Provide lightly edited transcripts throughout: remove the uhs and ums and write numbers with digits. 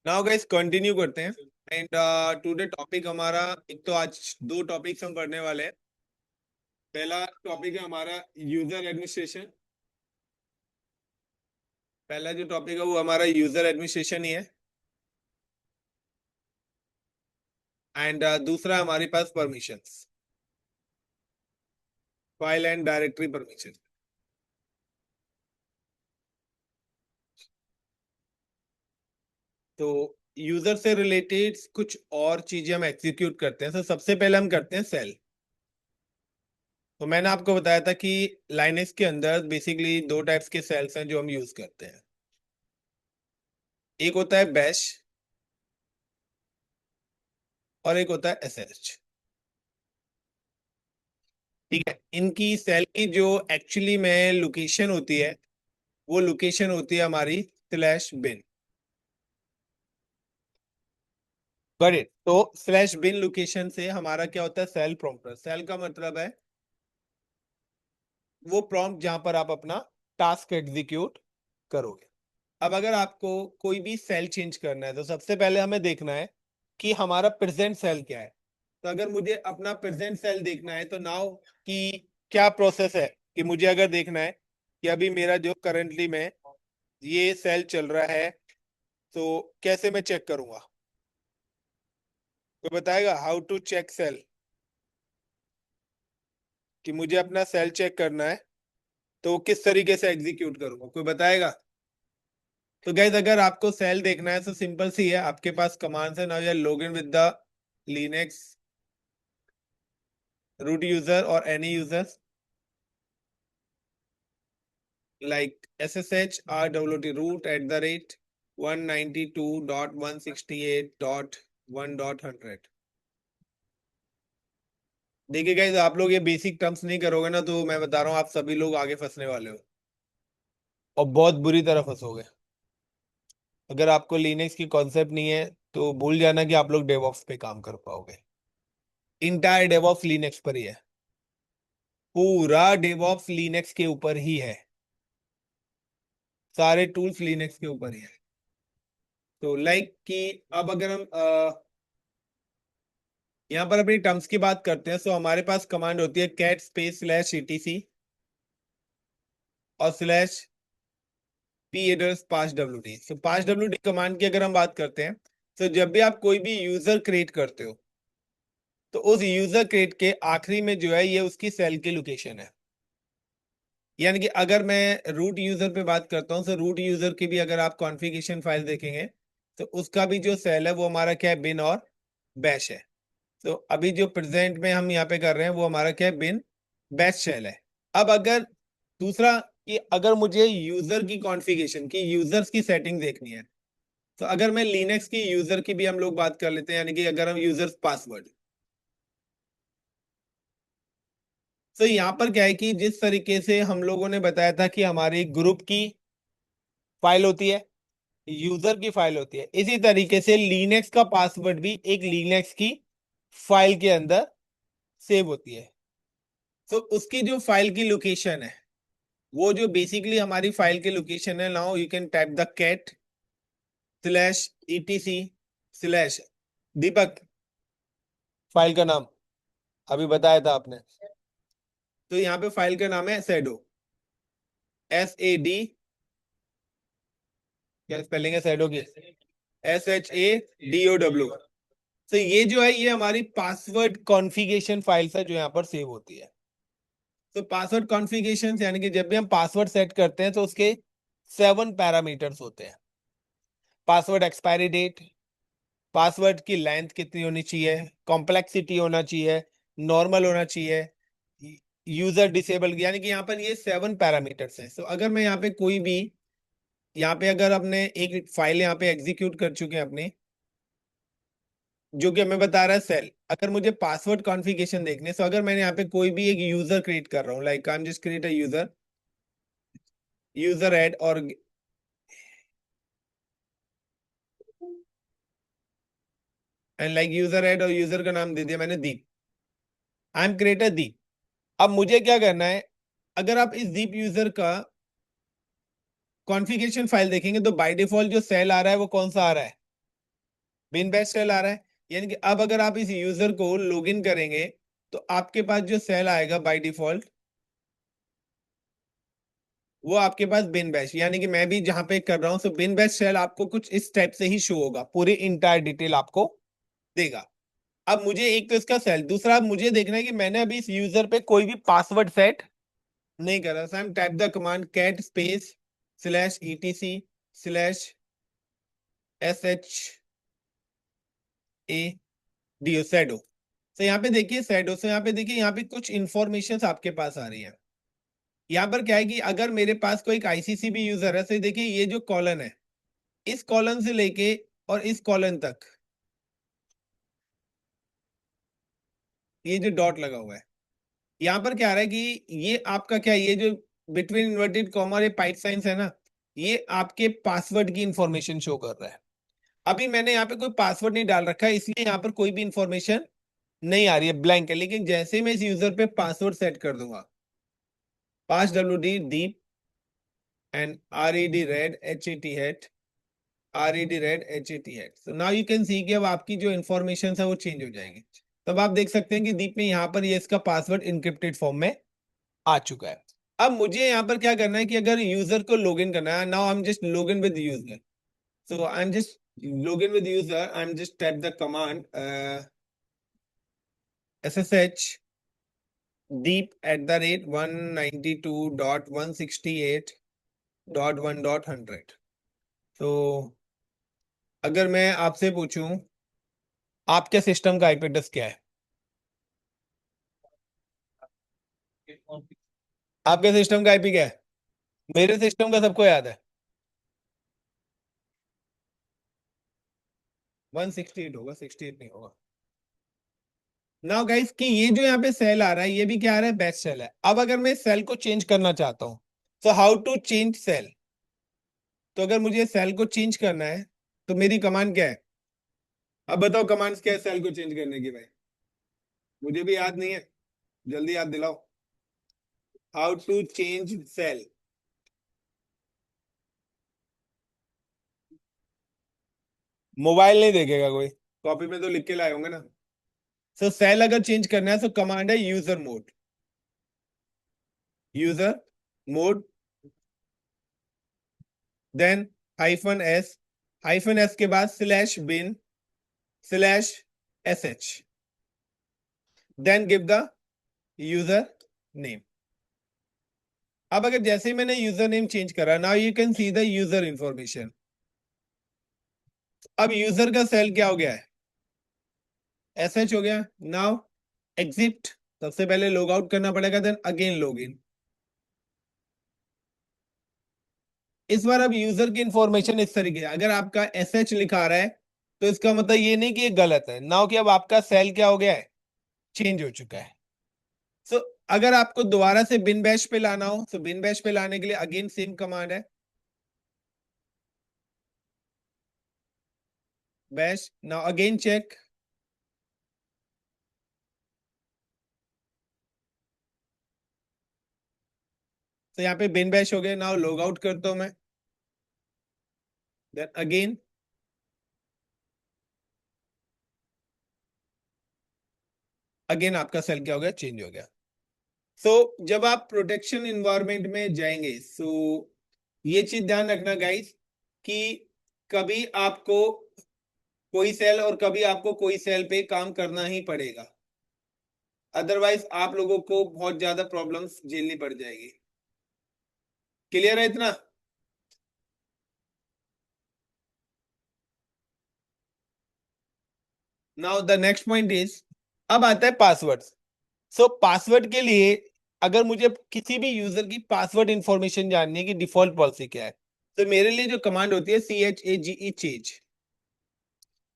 Now guys continue करते हैं। And today topic हमारा, एक तो आज दो टॉपिक्स हम पढ़ने वाले हैं। पहला टॉपिक है हमारा यूजर एडमिनिस्ट्रेशन। पहला जो टॉपिक है वो हमारा यूजर एडमिनिस्ट्रेशन ही है। एंड दूसरा हमारे पास permissions, file and directory permission. तो यूजर से रिलेटेड कुछ और चीजें हम एग्जीक्यूट करते हैं। तो सबसे पहले हम करते हैं सेल। तो मैंने आपको बताया था कि लाइनेक्स के अंदर बेसिकली दो टाइप्स के सेल्स हैं जो हम यूज करते हैं। एक होता है बैश और एक होता है एसएच। ठीक है, इनकी सेल की जो एक्चुअली में लोकेशन होती है वो लोकेशन होती है हमारी स्लैश बिन। Got it. तो स्लैश बिन लोकेशन से हमारा क्या होता है, सेल प्रॉम्प्टर। सेल का मतलब है वो प्रॉम्प्ट जहां पर आप अपना टास्क एग्जीक्यूट करोगे। अब अगर आपको कोई भी सेल चेंज करना है तो सबसे पहले हमें देखना है कि हमारा प्रेजेंट सेल क्या है। तो अगर मुझे अपना प्रेजेंट सेल देखना है तो नाउ कि क्या प्रोसेस है कि मुझे अगर देखना है कि अभी मेरा जो करंटली में ये सेल चल रहा है तो कैसे मैं चेक करूंगा। कोई बताएगा हाउ टू चेक सेल, कि मुझे अपना सेल चेक करना है तो किस तरीके से एग्जीक्यूट करूंगा, कोई बताएगा। तो गाइज अगर आपको सेल देखना है तो सिंपल सी है, आपके पास कमांड्स है। Now you log in with the Linux root user or any user like sshRWT root @ 192.168.1.100। देखिए गाइज, आप लोग ये बेसिक टर्म्स नहीं करोगे ना तो मैं बता रहा हूँ आप सभी लोग आगे फंसने वाले हो और बहुत बुरी तरह फंसोगे। अगर आपको लिनक्स की कॉन्सेप्ट नहीं है तो भूल जाना कि आप लोग डेवऑप्स पे काम कर पाओगे। इंटायर डेवऑप्स लिनक्स पर ही है, पूरा डेवऑप्स लिनक्स के ऊपर ही है, सारे टूल्स लिनक्स के ऊपर ही है। तो लाइक कि अब अगर हम यहाँ पर अपनी टर्म्स की बात करते हैं तो हमारे पास कमांड होती है कैट स्पेस स्लैश etc और स्लैश पी एडर्स पास wd। तो पास wd कमांड की अगर हम बात करते हैं तो जब भी आप कोई भी यूजर क्रिएट करते हो तो उस यूजर क्रिएट के आखिरी में जो है ये उसकी सेल की लोकेशन है। यानी कि अगर मैं रूट यूजर पे बात करता हूँ तो रूट यूजर की भी अगर आप कॉन्फ़िगरेशन फाइल देखेंगे तो उसका भी जो सेल है वो हमारा क्या है, बिन और बैश है। तो अभी जो प्रेजेंट में हम यहाँ पे कर रहे हैं वो हमारा क्या है, बिन बैश शेल है। अब अगर दूसरा कि अगर मुझे यूजर की कॉन्फ़िगरेशन की यूजर्स की सेटिंग देखनी है तो अगर मैं लिनक्स की यूजर की भी हम लोग बात कर लेते हैं, यानी कि अगर हम यूजर्स पासवर्ड। तो यहाँ पर क्या है कि जिस तरीके से हम लोगों ने बताया था कि हमारी ग्रुप की फाइल होती है, यूजर की फाइल होती है, इसी तरीके से लिनक्स का पासवर्ड भी एक लिनक्स की फाइल के अंदर सेव होती है। तो उसकी जो फाइल की लोकेशन है वो जो बेसिकली हमारी फाइल की लोकेशन है, now you can type the cat slash etc slash Deepak, file का नाम अभी बताया था आपने। तो यहाँ पे फाइल का नाम है सैडो, क्या स्पेलिंग है सैडो की, SHADOW। तो ये जो है ये हमारी पासवर्ड कॉन्फ़िगरेशन फाइल्स है जो यहाँ पर सेव होती है। तो पासवर्ड कॉन्फ़िगरेशन यानी कि जब भी हम पासवर्ड सेट करते हैं तो उसके 7 पैरामीटर्स होते हैं। पासवर्ड एक्सपायरी डेट, पासवर्ड की लेंथ कितनी होनी चाहिए, कॉम्प्लेक्सिटी होना चाहिए, नॉर्मल होना चाहिए, यूजर डिसेबल, यानी कि यहाँ पर ये 7 पैरामीटर्स हैं। तो अगर मैं यहाँ पे कोई भी, यहाँ पे अगर आपने एक फाइल यहाँ पे एग्जीक्यूट कर चुके हैं अपने, जो कि हमें बता रहा है सेल, अगर मुझे पासवर्ड कॉन्फ़िगरेशन देखने, तो अगर मैंने यहाँ पे कोई भी एक यूजर क्रिएट कर रहा हूँ, like I am just create a user, user add और एंड लाइक यूजर ऐड और यूजर का नाम दे दिया मैंने दीप, आई एम क्रिएटर दीप। अब मुझे क्या करना है, अगर आप इस दीप यूजर का कॉन्फ़िगरेशन फाइल देखेंगे तो बाय डिफॉल्ट जो सेल आ रहा है वो कौन सा आ रहा है, बिन बैश सेल आ रहा है, यानी कि अब अगर आप इस यूजर को लॉग इन करेंगे तो आपके पास जो सेल आएगा बाय डिफॉल्ट वो आपके पास बिन बैश, यानी कि मैं भी जहां पे कर रहा हूं, तो बिन बैश सेल आपको कुछ इस टाइप से ही शो होगा, पूरी इंटायर डिटेल आपको देगा। अब मुझे एक तो इसका सेल, दूसरा अब मुझे देखना है कि मैंने अभी इस यूजर पे कोई भी पासवर्ड सेट नहीं करा। So I am type the command cat space slash ETC slash S H A D O shadow. तो यहाँ पे देखिए सैडो से, यहाँ पे देखिए, यहाँ पे कुछ इंफॉर्मेशन आपके पास आ रही है। यहाँ पर क्या है कि अगर मेरे पास कोई एक आईसीसी भी यूजर है, तो देखिए ये जो कॉलन है, इस कॉलन से लेके और इस कॉलन तक ये जो डॉट लगा हुआ है, यहाँ पर क्या आ रहा है कि ये आपका क्या है, ये जो बिटवीन इन्वर्टेड कॉमा और ये पाइप साइंस है ना, ये आपके पासवर्ड की इंफॉर्मेशन शो कर रहा है। अभी मैंने यहाँ पे कोई पासवर्ड नहीं डाल रखा है, इसलिए यहाँ पर कोई भी इंफॉर्मेशन नहीं आ रही है, ब्लैंक है। लेकिन जैसे मैं इस यूजर पे पासवर्ड सेट कर दूंगा, pass W D and red het red het so now you can see कि अब आपकी जो इंफॉर्मेशन है वो चेंज हो जाएगी। तब आप देख सकते हैं कि दीप में यहाँ पर ये इसका पासवर्ड इनक्रिप्टेड फॉर्म में आ चुका है। अब मुझे यहाँ पर क्या करना है कि अगर यूजर को लॉगिन करना है, now I am just login with user, so I am just login with user, I am just type the command ssh deep@192.168.1.100। तो अगर मैं आपसे पूछूं आपके सिस्टम का आईपी एड्रेस क्या है, आपके सिस्टम का आईपी क्या है? मेरे सिस्टम का सबको याद है, 168 होगा, 68 नहीं होगा। नाउ गाइस कि ये जो यहाँ पे सेल आ रहा है, ये भी क्या आ रहा है, बैच सेल है। अब अगर मैं सेल को चेंज करना चाहता हूं, तो हाउ टू चेंज सेल? तो अगर मुझे सेल को चेंज करना है तो मेरी कमांड क्या है? अब बताओ कमांड्स क्या है सेल को चेंज करने की भाई, मुझे भी याद नहीं है, जल्दी याद दिलाओ। How to change shell, mobile नहीं देखेगा कोई, कॉपी में तो लिख के लाए होंगे ना। सो सेल अगर चेंज करना है तो कमांड है user mode, user mode, then -s, -s के बाद /bin /sh, then give the user name. अब अगर जैसे ही मैंने यूजर नेम चेंज करा, now you can see the user information. अब यूजर का सेल क्या हो गया है, sh हो गया। नाउ एग्जिट, सबसे पहले लॉग आउट करना पड़ेगा, देन अगेन लॉग इन। इस बार अब यूजर की इंफॉर्मेशन इस तरीके है, अगर आपका sh लिखा रहा है तो इसका मतलब ये नहीं कि ये गलत है, नाउ कि अब आपका सेल क्या हो गया है, चेंज हो चुका है। सो अगर आपको दोबारा से बिन बैश पे लाना हो, तो बिन बैश पे लाने के लिए अगेन सेम कमांड है, बैश। नाउ अगेन चेक, तो यहाँ पे बिन बैश हो गया। नाउ लॉग आउट करता हूं मैं, देन अगेन, अगेन आपका सेल क्या हो गया, चेंज हो गया। सो जब आप प्रोटेक्शन इन्वायरमेंट में जाएंगे, सो ये चीज ध्यान रखना गाइस कि कभी आपको कोई सेल और कभी आपको कोई सेल पे काम करना ही पड़ेगा, अदरवाइज आप लोगों को बहुत ज्यादा प्रॉब्लम्स झेलनी पड़ जाएगी। क्लियर है इतना? Now the next point is, अब आता है पासवर्ड। सो पासवर्ड के लिए अगर मुझे किसी भी यूजर की पासवर्ड इंफॉर्मेशन जाननी है कि डिफॉल्ट पॉलिसी क्या है, तो मेरे लिए जो कमांड होती है CHAGE चेंज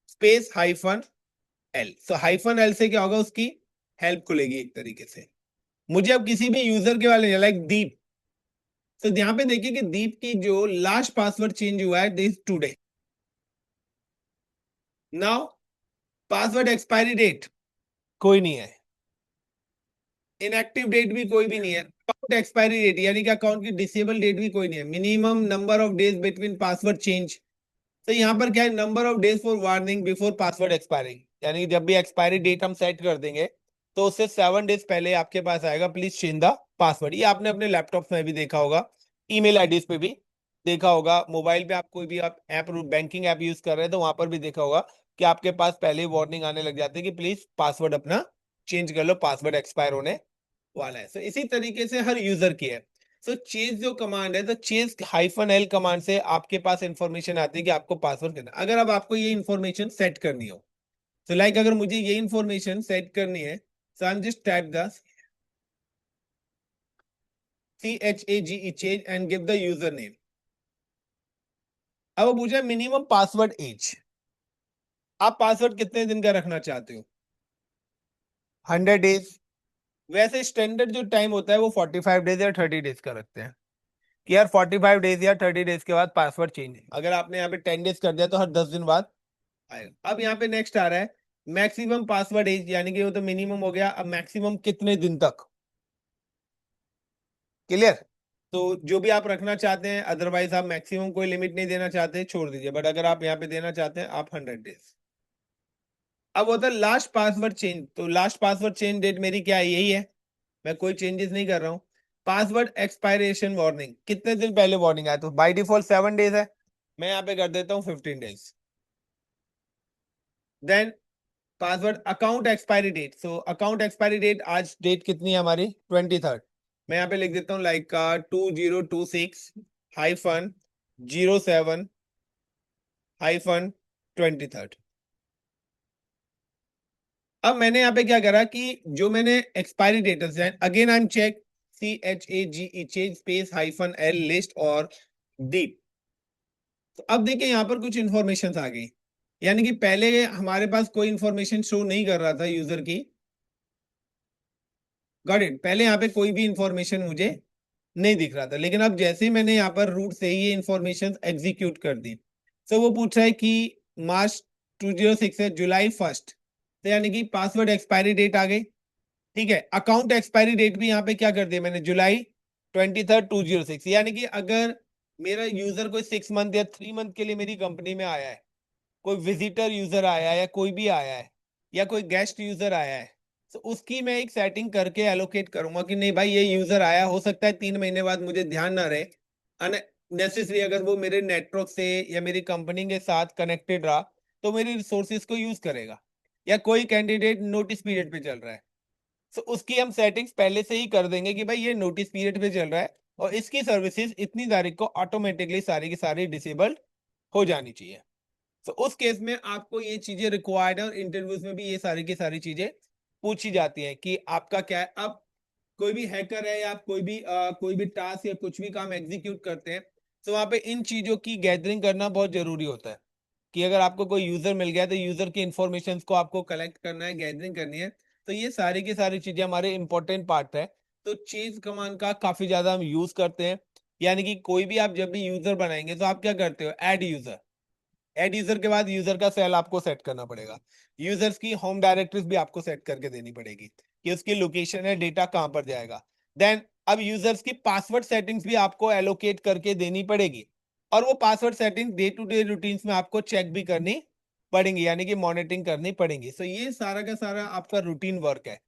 स्पेस -L। सो -L से क्या होगा, उसकी हेल्प खुलेगी एक तरीके से। मुझे अब किसी भी यूजर के वाले लाइक दीप, तो यहाँ पे देखिए कि दीप की जो लास्ट पासवर्ड चेंज हुआ है this today. Now password expiry date कोई नहीं है, इनएक्टिव डेट भी कोई भी नहीं है, अकाउंट एक्सपायरी डेट यानी कि अकाउंट की डिसेबल डेट भी कोई नहीं है, minimum number of days between password change तो यहाँ पर क्या है, number of days for warning before password expiring, यानी कि जब भी एक्सपायरी डेट हम सेट कर देंगे तो उससे 7 डेज पहले आपके पास आएगा प्लीज चेंज द पासवर्ड। ये आपने अपने लैपटॉप में भी देखा होगा, ईमेल आईडीज पे भी देखा होगा, मोबाइल पे आप कोई भी आप ऐप बैंकिंग ऐप यूज कर रहे हैं तो वहां पर भी देखा होगा कि आपके पास पहले ही वार्निंग आने लग जाती है कि प्लीज पासवर्ड अपना चेंज कर लो, पासवर्ड एक्सपायर होने वाला है। सो इसी तरीके से हर यूजर की है। सो चेज जो कमांड है, तो चेज -l कमांड से आपके पास इंफॉर्मेशन आती है कि आपको पासवर्ड करना है। अगर अब आपको ये इंफॉर्मेशन सेट करनी हो, तो लाइक अगर मुझे ये इंफॉर्मेशन सेट करनी है, so I am just type the CHAGE change and give the user name. अब वो पूछा मिनिमम पासवर्ड एज, आप पासवर्ड कितने दिन का रखना चाहते हो? 100 डेज। वैसे स्टैंडर्ड जो टाइम होता है वो 45 डेज या 30 डेज का रखते हैं कि यार 45 डेज या 30 डेज के बाद पासवर्ड चेंज है। अगर आपने यहाँ पे 10 डेज कर दिया तो हर 10 दिन बाद आएगा। अब यहाँ पे नेक्स्ट आ रहा है मैक्सिमम पासवर्ड एज, यानी कि वो तो मिनिमम हो गया, अब मैक्सिमम कितने दिन तक। क्लियर? तो जो भी आप रखना चाहते हैं, अदरवाइज आप मैक्सिमम कोई लिमिट नहीं देना चाहते छोड़ दीजिए, बट अगर आप यहाँ पे देना चाहते हैं आप 100 डेज। अब होता है लास्ट पासवर्ड चेंज, तो लास्ट पासवर्ड चेंज डेट मेरी क्या है, यही है, मैं कोई चेंजेस नहीं कर रहा हूँ। पासवर्ड एक्सपायरेशन वार्निंग, कितने दिन पहले वार्निंग आया, तो बाय डिफॉल्ट 7 डेज है, मैं यहाँ पे कर देता हूँ 15 days. Then password account expiry date, so account expiry date आज डेट कितनी है हमारी, 23rd। मैं यहाँ पे लिख देता हूँ लाइक 2026-07-23rd। अब मैंने यहाँ पे क्या करा कि जो मैंने expiry date again I am check CHAGE change space -l list और डीप। तो अब देखिए यहाँ पर कुछ इंफॉर्मेशन आ गई, यानी कि पहले हमारे पास कोई इंफॉर्मेशन शो नहीं कर रहा था यूजर की। Got it? पहले यहाँ पे कोई भी इंफॉर्मेशन मुझे नहीं दिख रहा था, लेकिन अब जैसे ही मैंने यहाँ पर रूट से ही ये इंफॉर्मेशन एग्जीक्यूट कर दी, तो वो पूछ रहा है कि मार्च 2006 है जुलाई 1, तो यानी कि पासवर्ड एक्सपायरी डेट आ गई। ठीक है, अकाउंट एक्सपायरी डेट भी यहाँ पे क्या कर दिया मैंने, July 23, 2006, यानी कि अगर मेरा यूजर कोई 6 मंथ या 3 मंथ के लिए मेरी कंपनी में आया है, कोई विजिटर यूजर आया है या कोई भी आया है या कोई गेस्ट यूजर आया है, तो उसकी मैं एक सेटिंग करके एलोकेट करूंगा कि नहीं भाई ये यूजर आया, हो सकता है 3 महीने बाद मुझे ध्यान ना रहे, अननेसेसरी अगर वो मेरे नेटवर्क से या मेरी कंपनी के साथ कनेक्टेड रहा तो मेरी रिसोर्सेज को यूज करेगा, या कोई कैंडिडेट नोटिस पीरियड पे चल रहा है, तो उसकी हम सेटिंग्स पहले से ही कर देंगे कि भाई ये नोटिस पीरियड पे चल रहा है और इसकी सर्विसेज इतनी तारीख को ऑटोमेटिकली सारी की सारी डिसेबल्ड हो जानी चाहिए। तो उस केस में आपको ये चीजें रिक्वायर्ड है, और इंटरव्यूज में भी ये सारी की सारी चीजें पूछी जाती है कि आपका क्या है। अब कोई भी हैकर है या आप कोई भी टास्क या कुछ भी काम एग्जीक्यूट करते हैं, तो वहां पे इन चीजों की गैदरिंग करना बहुत जरूरी होता है कि अगर आपको कोई यूजर मिल गया तो यूजर की इंफॉर्मेशन को आपको कलेक्ट करना है, गैदरिंग करनी है। तो ये सारी की सारी चीजें हमारे इंपॉर्टेंट पार्ट है। तो चेज कमांड का काफी ज्यादा हम यूज करते हैं, यानी कि कोई भी आप जब भी यूजर बनाएंगे तो आप क्या करते हो, ऐड यूजर। ऐड यूजर के बाद यूजर का सेल आपको सेट करना पड़ेगा, यूजर्स की होम डायरेक्टरीज भी आपको सेट करके देनी पड़ेगी कि उसकी लोकेशन है, डेटा कहां पर जाएगा। देन अब यूजर्स की पासवर्ड सेटिंग्स भी आपको एलोकेट करके देनी पड़ेगी, और वो password setting day to day routines में आपको चेक भी करनी पड़ेंगी, यानी कि मॉनिटरिंग करनी पड़ेगी। सो ये सारा का सारा आपका रूटीन वर्क है।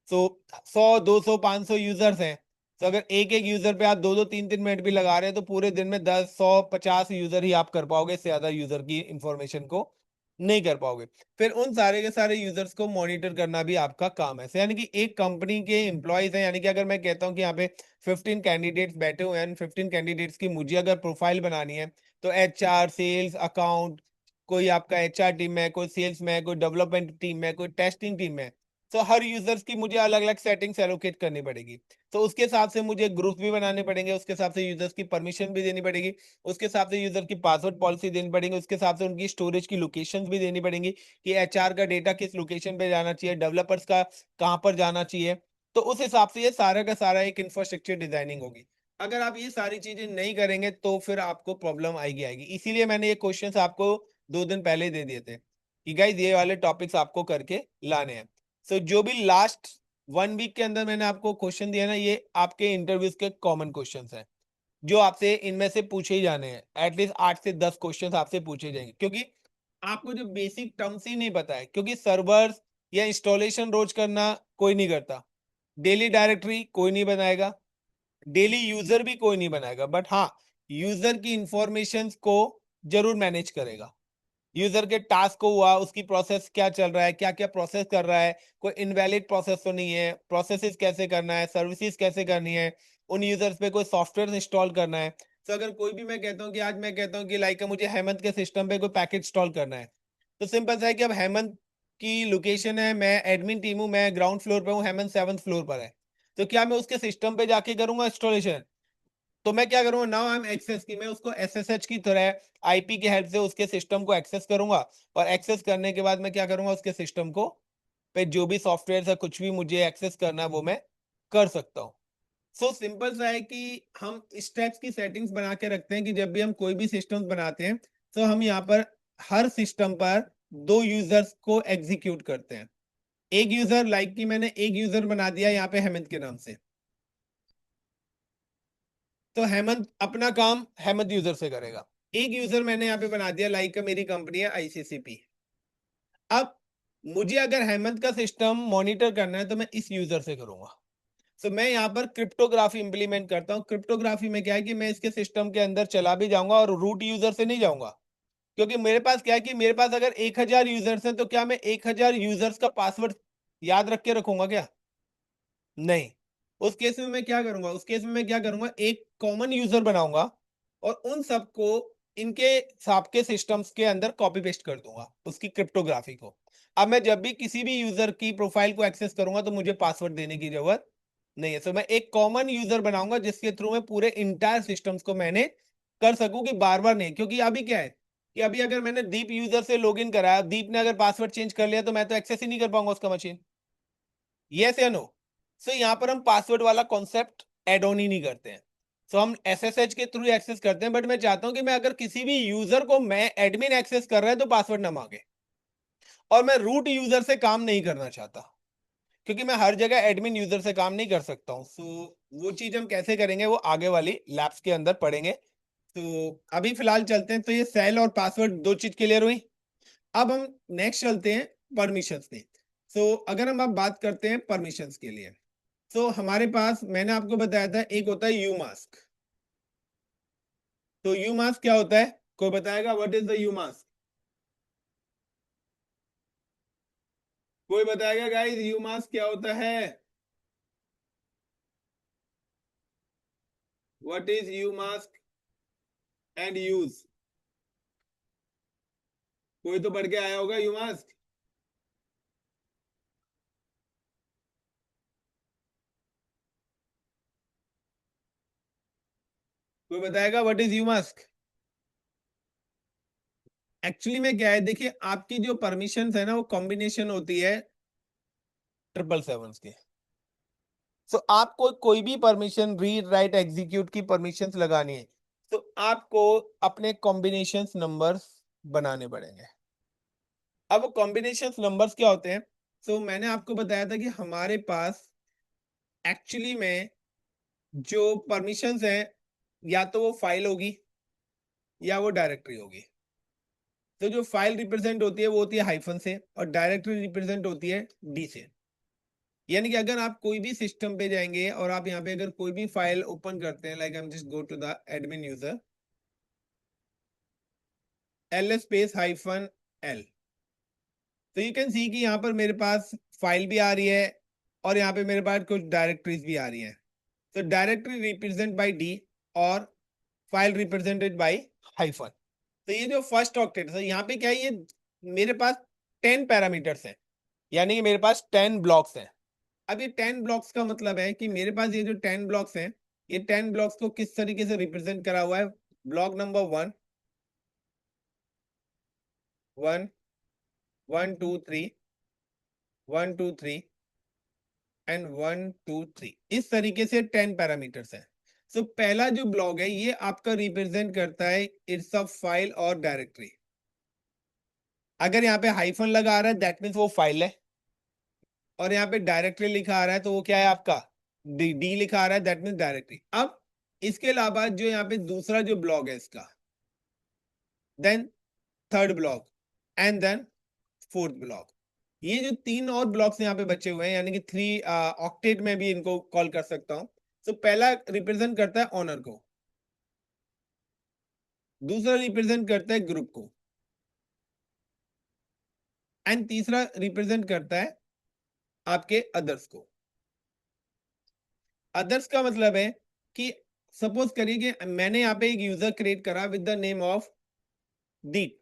सो 100 200 500 यूजर्स हैं, तो अगर एक एक यूजर पे आप 2 2 3 3 मिनट भी लगा रहे हैं तो पूरे दिन में 10 100 50 यूजर ही आप कर पाओगे, इससे ज्यादा यूजर की इंफॉर्मेशन को नहीं कर पाओगे। फिर उन सारे के सारे यूजर्स को मॉनिटर करना भी आपका काम है। यानी कि एक कंपनी के एम्प्लॉयज हैं, यानी कि अगर मैं कहता हूं कि यहाँ पे 15 कैंडिडेट्स बैठे हुए हैं, 15 कैंडिडेट्स की मुझे अगर प्रोफाइल बनानी है, तो HR, सेल्स, अकाउंट, कोई आपका HR टीम में, कोई सेल्स में, कोई डेवलपमेंट टीम में, कोई टेस्टिंग टीम में, तो हर यूजर्स की मुझे अलग अलग सेटिंग्स एलोकेट करनी पड़ेगी। तो उसके हिसाब से मुझे ग्रुप भी बनाने पड़ेंगे, उसके हिसाब से यूजर्स की परमिशन भी देनी पड़ेगी, उसके हिसाब से यूजर की पासवर्ड पॉलिसी देनी पड़ेगी, उसके हिसाब से उनकी स्टोरेज की लोकेशन भी देनी पड़ेगी कि HR का डेटा किस लोकेशन पे जाना चाहिए, डेवलपर्स का कहाँ पर जाना चाहिए। तो उस हिसाब से ये सारा का सारा एक इंफ्रास्ट्रक्चर डिजाइनिंग होगी। अगर आप ये सारी चीजें नहीं करेंगे तो फिर आपको प्रॉब्लम आएगी आएगी। इसीलिए मैंने ये क्वेश्चंस आपको 2 दिन पहले दे दिए थे कि गाइस ये वाले टॉपिक्स आपको करके लाने हैं। सो जो भी लास्ट 1 वीक के अंदर मैंने आपको क्वेश्चन दिया ना, ये आपके इंटरव्यूज के कॉमन क्वेश्चंस हैं। जो आपसे इनमें से पूछे ही जाने हैं। एटलीस्ट 8 से 10 क्वेश्चंस आपसे पूछे जाएंगे, क्योंकि आपको जो बेसिक टर्म्स ही नहीं पता है, क्योंकि सर्वर्स या इंस्टॉलेशन रोज करना कोई नहीं करता, डेली डायरेक्टरी कोई नहीं बनाएगा, डेली यूजर भी कोई नहीं बनाएगा, बट हाँ, यूजर की इंफॉर्मेशन को जरूर मैनेज करेगा। यूजर के टास्क को हुआ, उसकी प्रोसेस क्या चल रहा है, क्या क्या प्रोसेस कर रहा है, कोई इनवैलिड प्रोसेस तो नहीं है, प्रोसेसेस कैसे करना है, सर्विसेज कैसे करनी है, उन यूजर्स पे कोई सॉफ्टवेयर इंस्टॉल करना है। तो अगर कोई भी, मैं कहता हूँ कि आज मैं कहता हूँ कि लाइक मुझे हेमंत के सिस्टम पे कोई पैकेज इंस्टॉल करना है, तो सिंपल सा है कि अब हेमंत की लोकेशन है, मैं एडमिन टीम हूँ, मैं ग्राउंड फ्लोर पे हूँ, हेमंत 7th फ्लोर पर है, तो क्या मैं उसके सिस्टम पे जाके करूंगा इंस्टॉलेशन? तो मैं क्या करूंगा, नाउ आई एम एक्सेस की, मैं उसको एसएसएच की तरह आईपी की हेल्प से उसके सिस्टम को एक्सेस करूंगा, और एक्सेस करने के बाद मैं क्या करूंगा, उसके सिस्टम को पे जो भी सॉफ्टवेयर है, कुछ भी मुझे एक्सेस करना है वो मैं कर सकता हूँ। सो सिंपल सा है कि हम इस टाइप्स की सेटिंग्स बना के रखते हैं कि जब भी हम कोई भी सिस्टम बनाते हैं, तो हम यहाँ पर हर सिस्टम पर 2 यूजर्स को एग्जीक्यूट करते हैं। एक यूजर, लाइक कि मैंने एक यूजर बना दिया यहाँ पे हेमंत के नाम से, तो हेमंत अपना काम हेमंत यूजर से करेगा। एक यूजर मैंने यहाँ पे बना दिया, लाइक मेरी कंपनी है आईसीसीपी। अब मुझे अगर हेमंत का सिस्टम मॉनिटर करना है तो मैं इस यूजर से करूंगा। तो मैं यहाँ पर क्रिप्टोग्राफी इंप्लीमेंट करता हूँ। क्रिप्टोग्राफी में क्या है कि मैं इसके सिस्टम के अंदर चला भी जाऊंगा और रूट यूजर से नहीं जाऊंगा, क्योंकि मेरे पास क्या है कि मेरे पास अगर 1000 यूजर्स हैं, तो क्या मैं 1000 यूजर्स का पासवर्ड याद रख के रखूंगा क्या? नहीं। उस केस में मैं क्या करूंगा, उस केस में मैं क्या करूंगा, एक कॉमन यूजर बनाऊंगा और उन सबको इनके सबके सिस्टम्स के अंदर कॉपी पेस्ट कर दूंगा उसकी क्रिप्टोग्राफी को। अब मैं जब भी किसी भी यूजर की प्रोफाइल को एक्सेस करूंगा तो मुझे पासवर्ड देने की जरूरत नहीं है। तो मैं एक कॉमन यूजर बनाऊंगा जिसके थ्रू मैं पूरे इंटायर सिस्टम्स को मैनेज कर सकूं, कि बार बार नहीं। क्योंकि अभी क्या है कि अभी अगर मैंने दीप यूजर से लॉगिन कराया, दीप ने अगर पासवर्ड चेंज कर लिया, तो मैं तो एक्सेस ही नहीं कर पाऊंगा उसका मशीन। यस या नो? सो यहाँ पर हम पासवर्ड वाला कॉन्सेप्ट एड ऑन ही नहीं करते हैं। सो हम एसएसएच के थ्रू एक्सेस करते हैं, बट मैं चाहता हूं कि मैं अगर किसी भी यूजर को मैं एडमिन एक्सेस कर रहा है तो पासवर्ड ना मांगे, और मैं रूट यूजर से काम नहीं करना चाहता, क्योंकि मैं हर जगह एडमिन यूजर से काम नहीं कर सकता हूँ। सो वो चीज हम कैसे करेंगे वो आगे वाली लैब्स के अंदर पढ़ेंगे। तो अभी फिलहाल चलते हैं, तो ये सेल और पासवर्ड दो चीज क्लियर हुई। अब हम नेक्स्ट चलते हैं परमिशंस पे। सो अगर हम अब बात करते हैं परमिशंस के लिए, तो हमारे पास, मैंने आपको बताया था, एक होता है यू मास्क। तो यू मास्क क्या होता है, कोई बताएगा what is the you mask? कोई बताएगा गाइस, यू मास्क क्या होता है? What is you mask and use? कोई तो पढ़ के आया होगा यू मास्क। कोई बताएगा what is you mask? Actually में क्या है, देखिए आपकी जो परमिशंस है ना, वो कॉम्बिनेशन होती है 777 की। तो आपको कोई भी परमिशन, रीड राइट एग्जीक्यूट की परमिशंस लगानी है, तो आपको अपने कॉम्बिनेशंस नंबर्स बनाने पड़ेंगे। अब कॉम्बिनेशन नंबर्स क्या होते हैं? तो मैंने आपको बताया था कि हमारे पास एक्चुअली में जो परमिशंस हैं, या तो वो फाइल होगी या वो डायरेक्टरी होगी। तो जो फाइल रिप्रेजेंट होती है वो होती है हाइफन से, और डायरेक्टरी रिप्रेजेंट होती है डी से। यानी कि अगर आप कोई भी सिस्टम पे जाएंगे और आप यहाँ पे अगर कोई भी फाइल ओपन करते हैं, like I am just go to the admin user, L space hyphen L, तो यू कैन सी कि यहाँ पर मेरे पास फाइल भी आ रही है और यहाँ पे मेरे पास कुछ डायरेक्टरीज भी आ रही हैं। तो डायरेक्टरी रिप्रेजेंट बाय डी और फाइल रिप्रेजेंटेड बाय हाइफन। तो ये जो फर्स्ट ऑक्टेट है, यहाँ पे क्या है, ये मेरे पास 10 पैरामीटर्स हैं, यानी कि मेरे पास 10 ब्लॉक्स हैं। अब ये 10 ब्लॉक्स का मतलब है कि मेरे पास ये जो 10 ब्लॉक्स हैं, ये 10 ब्लॉक्स को किस तरीके से रिप्रेजेंट करा हुआ है? ब्लॉक नंबर 1, 1, 1 2 3, 1 2 3 एंड 1 2 3, इस तरीके से 10 पैरामीटर्स है। सो पहला जो ब्लॉक है ये आपका रिप्रेजेंट करता है इट्स अ फाइल और डायरेक्टरी। अगर यहाँ पे हाइफन लगा आ रहा है दैट मीन्स वो फाइल है, और यहाँ पे डायरेक्टरी लिखा आ रहा है तो वो क्या है आपका? डी लिखा आ रहा है, दैट मीन्स डायरेक्टरी। अब इसके अलावा जो यहाँ पे दूसरा जो ब्लॉक है इसका, then third block, and then fourth block. ये जो 3 और ब्लॉक्स यहाँ पे बचे हुए हैं, यानी कि 3 ऑक्टेट में भी इनको कॉल कर सकता हूं। तो पहला रिप्रेजेंट करता है ऑनर को, दूसरा रिप्रेजेंट करता है ग्रुप को, एंड तीसरा रिप्रेजेंट करता है आपके अदर्स को। अदर्स का मतलब है कि सपोज करिए कि मैंने यहाँ पे एक यूजर क्रिएट करा with the name of Deep,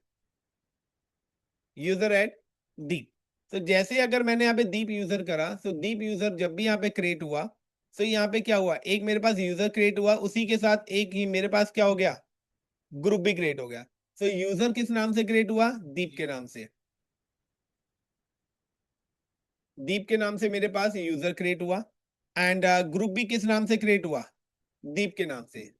user at Deep. तो जैसे अगर मैंने यहाँ पे दीप यूजर करा, तो दीप यूजर जब भी यहाँ पे क्रिएट हुआ, तो यहाँ पे क्या हुआ, एक मेरे पास यूजर क्रिएट हुआ, उसी के साथ एक ही मेरे पास क्या हो गया, ग्रुप भी क्रिएट हो गया। तो यूजर किस नाम से क्रिएट हुआ, दीप के नाम से। दीप के नाम से मेरे पास यूजर क्रिएट हुआ, एंड ग्रुप भी किस नाम से क्रिएट हुआ, दीप के नाम से।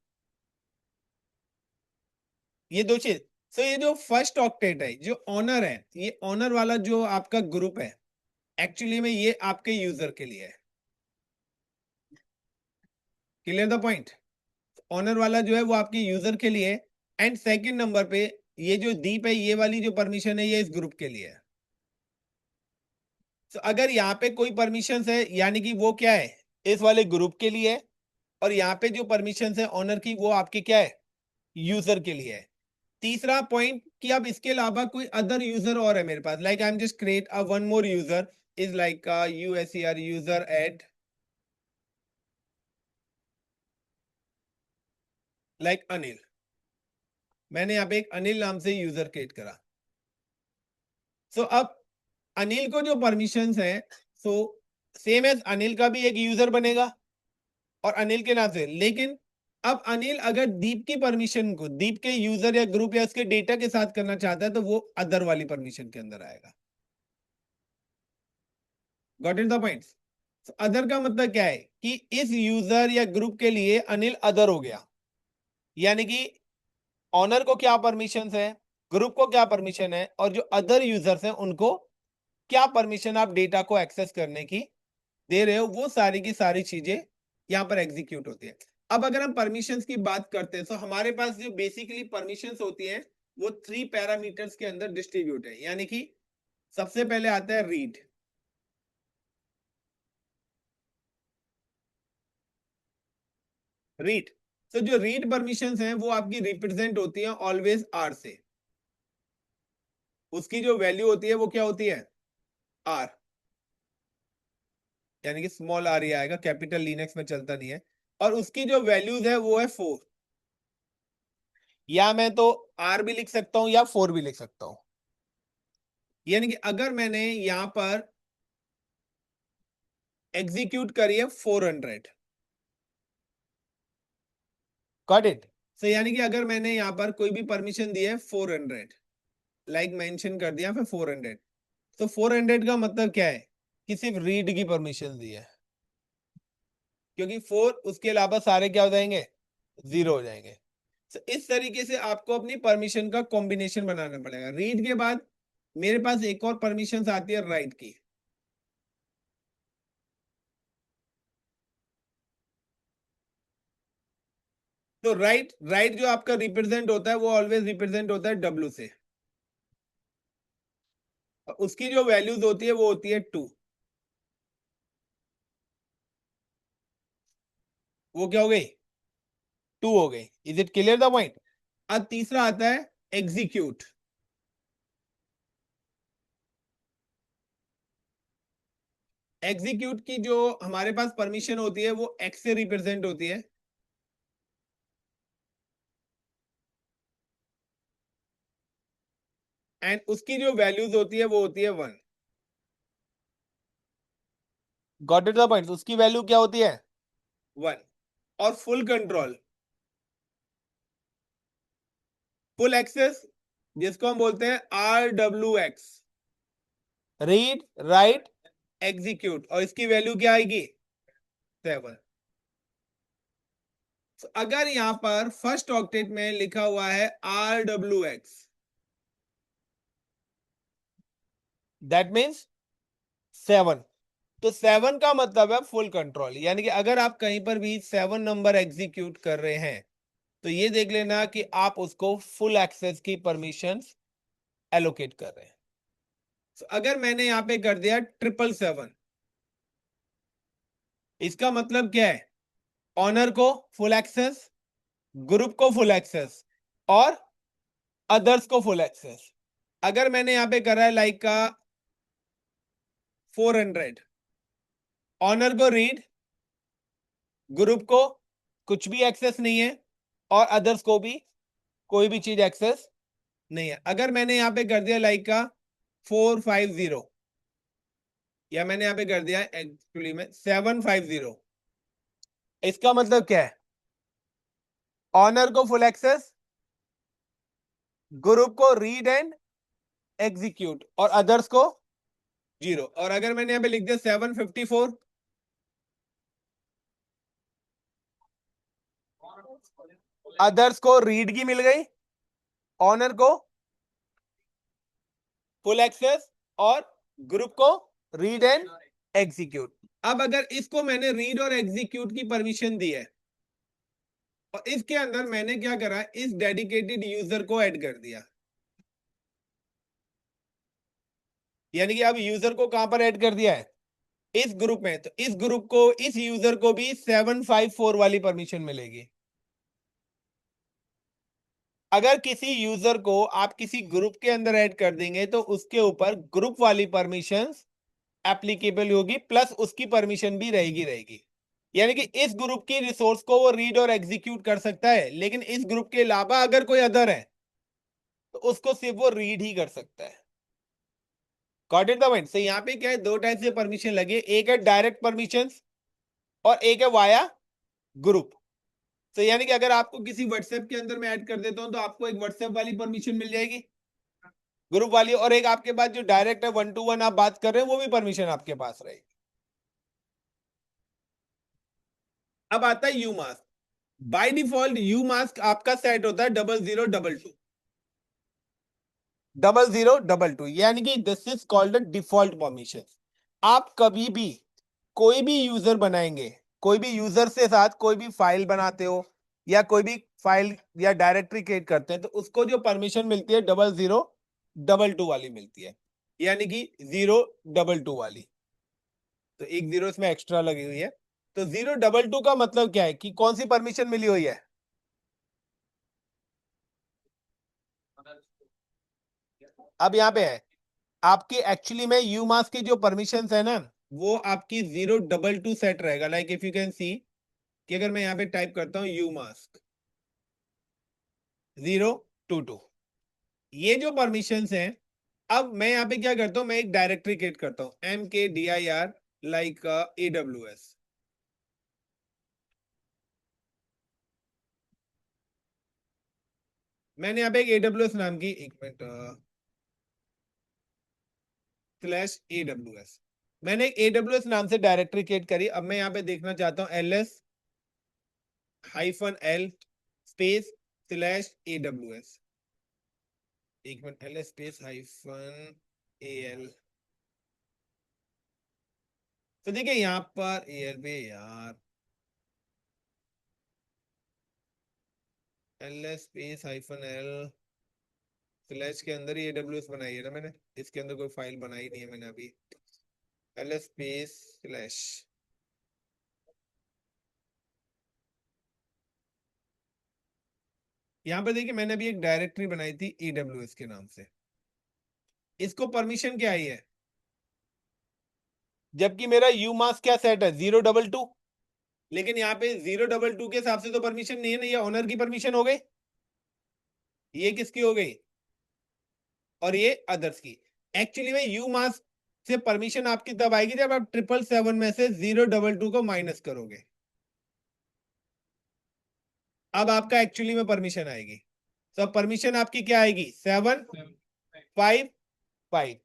ये दो चीज। तो ये जो फर्स्ट ऑक्टेट है, जो ऑनर है, ये ऑनर वाला जो आपका ग्रुप है, एक्चुअली में ये आपके यूजर के लिए है। Clear the point. ऑनर वाला जो है वो आपके यूजर के लिए, एंड सेकंड नंबर पे ये जो दीप है, ये वाली जो परमिशन है, ये इस ग्रुप के लिए है। तो अगर यहाँ पे कोई परमिशन है, यानी कि वो क्या है, इस वाले ग्रुप के लिए है, और यहाँ पे जो परमिशन है ऑनर की, वो आपके क्या है, यूजर के लिए है। तीसरा पॉइंट कि अब इसके अलावा कोई अदर यूजर और है मेरे पास, like I am just create a one more user is like USER user at like Anil. मैंने यहाँ पे एक अनिल नाम से यूजर क्रिएट करा। सो अब अनिल को जो परमिशंस है, सो सेम एज अनिल का भी एक यूजर बनेगा और अनिल के नाम से। लेकिन अब अनिल अगर दीप की परमिशन को दीप के यूजर या ग्रुप या उसके डेटा के साथ करना चाहता है, तो वो अदर वाली परमिशन के अंदर आएगा। Got it the point. Other का मतलब क्या है कि इस यूजर या ग्रुप के लिए अनिल अदर हो गया, यानी कि ऑनर को क्या परमिशन है, ग्रुप को क्या परमिशन है, और जो अदर यूजर्स हैं उनको क्या परमिशन आप डेटा को एक्सेस करने की दे रहे हो, वो सारी की सारी चीजें यहाँ पर एग्जीक्यूट होती है। अब अगर हम परमिशंस की बात करते हैं, तो हमारे पास जो बेसिकली परमिशंस होती हैं, वो 3 पैरामीटर्स के अंदर डिस्ट्रीब्यूट है। यानी कि सबसे पहले आता है रीड। रीड, तो जो रीड परमिशंस हैं वो आपकी रिप्रेजेंट होती हैं ऑलवेज आर से। उसकी जो वैल्यू होती है वो क्या होती है, आर, यानी कि स्मॉल आर ही आएगा, कैपिटल लिनक्स में चलता नहीं है। और उसकी जो वैल्यूज है वो है 4, या मैं तो आर भी लिख सकता हूं या 4 भी लिख सकता हूं। यानी कि अगर मैंने यहां पर एग्जीक्यूट करी है 400, गॉट इट। सो यानी कि अगर मैंने यहां पर कोई भी परमिशन दी है 400, लाइक मेंशन कर दिया फिर 400, तो 400 का मतलब क्या है कि सिर्फ रीड की परमिशन दी है, क्योंकि 4 उसके अलावा सारे क्या हो जाएंगे, 0 हो जाएंगे। तो इस तरीके से आपको अपनी परमिशन का कॉम्बिनेशन बनाना पड़ेगा। रीड के बाद मेरे पास एक और परमिशन आती है राइट की। तो राइट राइट जो आपका रिप्रेजेंट होता है वो ऑलवेज रिप्रेजेंट होता है डब्ल्यू से, और उसकी जो वैल्यूज होती है वो होती है 2। वो क्या हो गई, 2 हो गई। Is it clear the point. अब तीसरा आता है एग्जीक्यूट। एग्जीक्यूट की जो हमारे पास परमिशन होती है वो एक्स से रिप्रेजेंट होती है, एंड उसकी जो वैल्यूज होती है वो होती है 1। Got it the point. उसकी वैल्यू क्या होती है, 1। और फुल कंट्रोल, फुल एक्सेस, जिसको हम बोलते हैं RWX, रीड राइट एग्जीक्यूट, और इसकी वैल्यू क्या आएगी, 7। तो अगर यहां पर फर्स्ट ऑक्टेट में लिखा हुआ है RWX, दैट मीन्स 7। तो 7 का मतलब है फुल कंट्रोल, यानी कि अगर आप कहीं पर भी 7 नंबर एग्जीक्यूट कर रहे हैं तो ये देख लेना कि आप उसको फुल एक्सेस की परमिशंस एलोकेट कर रहे हैं। तो अगर मैंने यहां पे कर दिया 777, इसका मतलब क्या है? ऑनर को फुल एक्सेस, ग्रुप को फुल एक्सेस और अदर्स को फुल एक्सेस। अगर मैंने यहां पे करा है लाइक का 400, ऑनर को रीड, ग्रुप को कुछ भी एक्सेस नहीं है और अदर्स को भी कोई भी चीज एक्सेस नहीं है। अगर मैंने यहां पे कर दिया लाइक का 450, या मैंने यहां पे कर दिया एक्चुअली में 750, इसका मतलब क्या है? ऑनर को फुल एक्सेस, ग्रुप को रीड एंड एग्जीक्यूट और अदर्स को जीरो। और अगर मैंने यहां पे लिख दिया 754, अदर्स को रीड की मिल गई, ऑनर को फुल एक्सेस और ग्रुप को रीड एंड एग्जीक्यूट। अब अगर इसको मैंने रीड और एग्जीक्यूट की परमिशन दी है और इसके अंदर मैंने क्या करा, इस डेडिकेटेड यूजर को ऐड कर दिया, यानी कि अब यूजर को कहां पर ऐड कर दिया है? इस ग्रुप में। तो इस ग्रुप को, इस यूजर को भी 754 वाली परमिशन मिलेगी। अगर किसी यूजर को आप किसी ग्रुप के अंदर ऐड कर देंगे तो उसके ऊपर ग्रुप वाली परमिशंस एप्लीकेबल होगी, प्लस उसकी परमिशन भी रहेगी। यानी कि इस ग्रुप की रिसोर्स को वो रीड और एग्जीक्यूट कर सकता है, लेकिन इस ग्रुप के अलावा अगर कोई अदर है तो उसको सिर्फ वो रीड ही कर सकता है। Got it the point? से यहाँ पे क्या है, दो टाइप से परमिशन लगे, एक है डायरेक्ट परमिशन और एक है वाया ग्रुप। तो यानी कि अगर आपको किसी व्हाट्सएप के अंदर मैं ऐड कर देता हूं तो आपको एक व्हाट्सएप वाली परमिशन मिल जाएगी, ग्रुप वाली, और एक आपके पास जो डायरेक्ट है 1 to 1 आप बात कर रहे हैं वो भी परमिशन आपके पास रहेगी। अब आता है you mask. By default you mask आपका सेट होता है 0022, 0022, यानी कि this is called default permission. आप कभी भी कोई भी यूजर बनाएंगे, कोई भी यूजर से साथ कोई भी फाइल बनाते हो या कोई भी फाइल या डायरेक्टरी क्रिएट करते हैं तो उसको जो परमिशन मिलती है 0022 वाली मिलती है, यानी कि 022 वाली। तो एक जीरो इसमें एक्स्ट्रा लगी हुई है। तो 022 का मतलब क्या है कि कौन सी परमिशन मिली हुई है? अब यहाँ पे है आपके एक्चुअली में यू मास्क की जो परमिशंस है ना, वो आपकी 022 सेट रहेगा। Like if you can see कि अगर मैं यहाँ पे टाइप करता हूँ यू मास्क 022, ये जो परमिशंस हैं, अब मैं यहाँ पे क्या करता हूँ, मैं एक डायरेक्टरी क्रिएट करता हूँ mkdir लाइक AWS। मैंने यहाँ पे एक AWS नाम की, एक मिनट, /AWS, मैंने एक AWS नाम से डायरेक्टरी क्रिएट करी। अब मैं यहाँ पे देखना चाहता हूँ ls-l स्पेस /AWS, एक मिनट, ls स्पेस -al। तो देखिए यहाँ पर एयर पे यार, ls स्पेस -l स्लैश के अंदर ही AWS बनाई है ना मैंने, इसके अंदर कोई फाइल बनाई नहीं है मैंने अभी। ls स्पेस स्लैश, यहाँ पे देखिए मैंने अभी एक डायरेक्टरी बनाई थी AWS के नाम से, इसको परमिशन क्या आई है? जबकि मेरा यू मास्क क्या सेट है 022, लेकिन यहाँ पे 022 के हिसाब से तो परमिशन नहीं है ना, ये ओनर की परमिशन हो गई, ये किसकी हो गई, और ये अदर्स की। एक्चुअली में यू मास्क से परमिशन आपकी तब आएगी जब आप 777 में से 022 को माइनस करोगे, अब आपका एक्चुअली में परमिशन आएगी। तो परमिशन आपकी क्या आएगी? 755,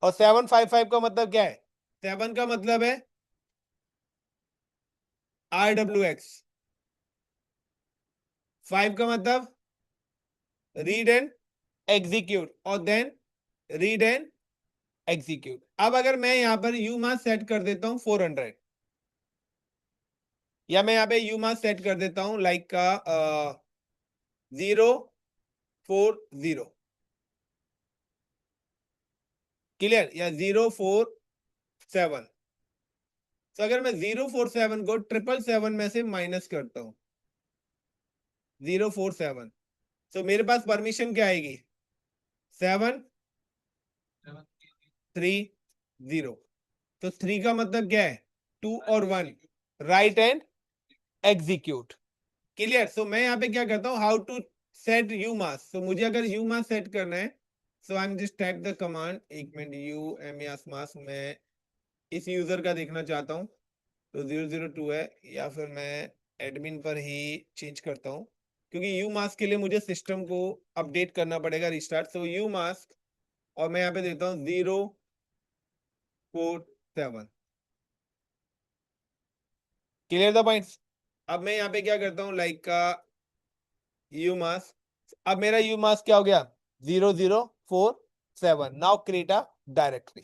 और 755 का मतलब क्या है? 7 का मतलब है RWX, 5 का मतलब रीड एंड एग्जीक्यूट, और देन रीड एंड एग्जीक्यूट। अब अगर मैं यहाँ पर यूमास सेट कर देता हूँ 400, या मैं यहाँ पे यूमास सेट कर देता हूँ लाइक का 040, क्लियर, या 047। तो अगर मैं 047 को 777 में से माइनस करता हूँ 047, तो मेरे पास परमिशन क्या आएगी? 730। तो 3 का मतलब क्या है? 2 और 1, write and execute, clear. So मैं यहाँ पे क्या करता हूँ, how to set U mask. तो मुझे अगर यू मास सेट करना है, so I am just type the command, एक मिनट, यू एम एस मास, मैं इस यूजर का देखना चाहता हूँ, तो 002 है, या फिर मैं एडमिन पर ही चेंज करता हूँ, क्योंकि यू मास्क के लिए मुझे सिस्टम को अपडेट करना पड़ेगा, रिस्टार्ट। सो यू मास्क, और मैं यहाँ पे देता हूँ 047, क्लियर द पॉइंट्स। अब मैं यहाँ पे क्या करता हूँ, लाइक का यू मास्क, अब मेरा यू मास्क क्या हो गया? 0047। Now create a directory.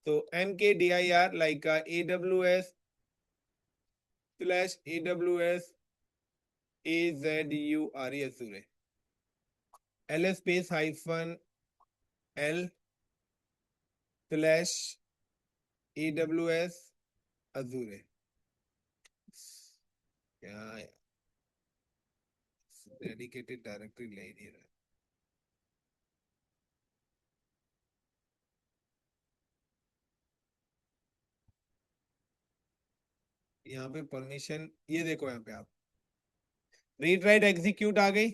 तो mkdir लाइक का aws / aws azure azure ls space hyphen l / aws azure। क्या डेडिकेटेड डायरेक्टरी ले ही नहीं रहा। यहाँ पे परमिशन, ये देखो यहाँ पे आप, रीड राइट एग्जीक्यूट आ गई,